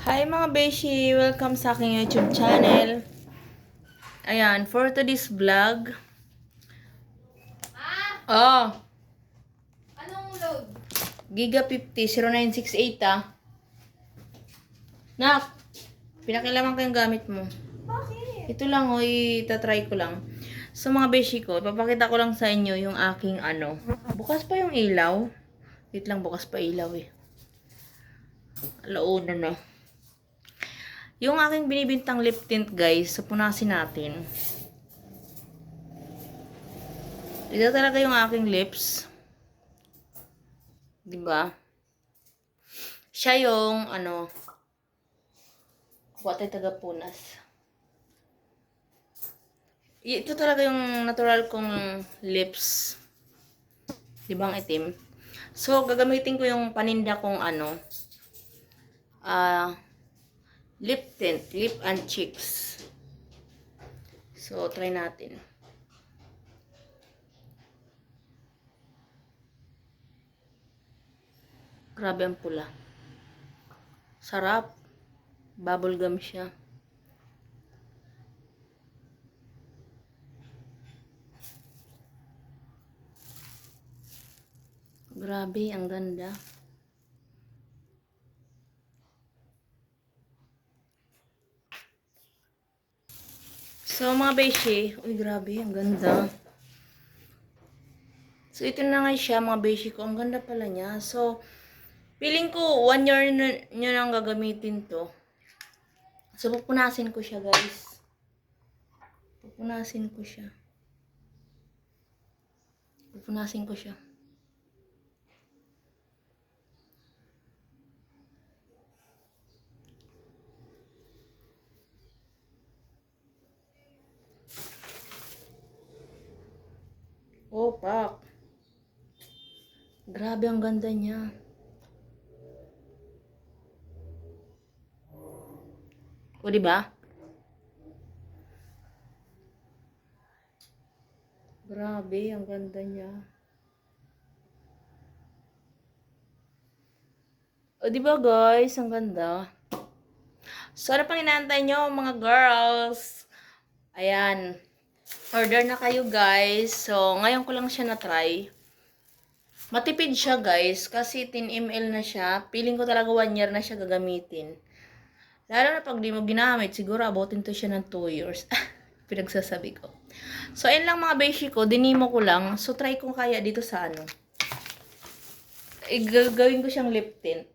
Hi mga beshi! Welcome sa aking YouTube channel. Ayan, for today's vlog. Oh, Anong load? Giga 50 0968 ah. Nak, pinakilaman ko yung gamit mo. Bakit? Ito lang, itatry ko lang. So mga beshi ko, ipapakita ko lang sa inyo yung aking ano. Bukas pa yung ilaw. Wait lang, bukas pa ilaw eh. Alauna na. Yung aking binibintang lip tint guys, so punasin natin. Ito talaga yung aking lips. 'Di ba? Siya yung ano, kuha tayo taga-punas. Ito talaga yung natural kong lips. 'Di ba ang itim? So gagamitin ko yung paninda kong ano, lip tint, lip and cheeks. So try natin. Grabe ang pula. Sarap. Bubblegum siya. Grabe, ang ganda. So mga beshi, uy grabe, ang ganda. So ito na nga siya mga beshi ko, ang ganda pala niya. So feeling ko 1 year nyo nang gagamitin to. So pupunasin ko siya guys. Pupunasin ko siya. Pupunasin ko siya. Oh, pak. Grabe ang ganda niya. O, di ba? Grabe ang ganda niya. O, di ba guys? Ang ganda. So, ano pang inaantay nyo, mga girls? Ayan. Order na kayo, guys. So, ngayon ko lang siya na-try. Matipid siya, guys. Kasi 10 ml na siya. Feeling ko talaga 1 year na siya gagamitin. Lalo na pag di mo ginamit, siguro abutin to siya ng 2 years. Pinagsasabi ko. So, ayun lang mga beshi ko. Dinimo ko lang. So, try ko kaya dito sa ano. Gagawin ko siyang lip tint.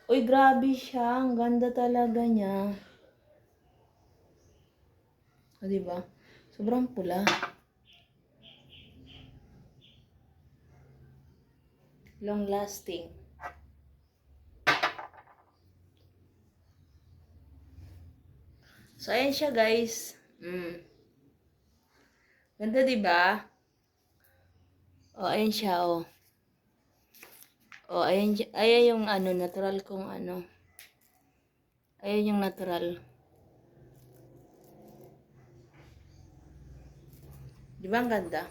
Uy, grabe siya. Ang ganda talaga niya. O, diba? Sobrang pula. Long lasting. So, ayan siya, guys. Ganda, diba? O, ayan siya, o. O, ayan, ayan yung ano, natural kong ano. Ayan yung natural. Diba ang ganda?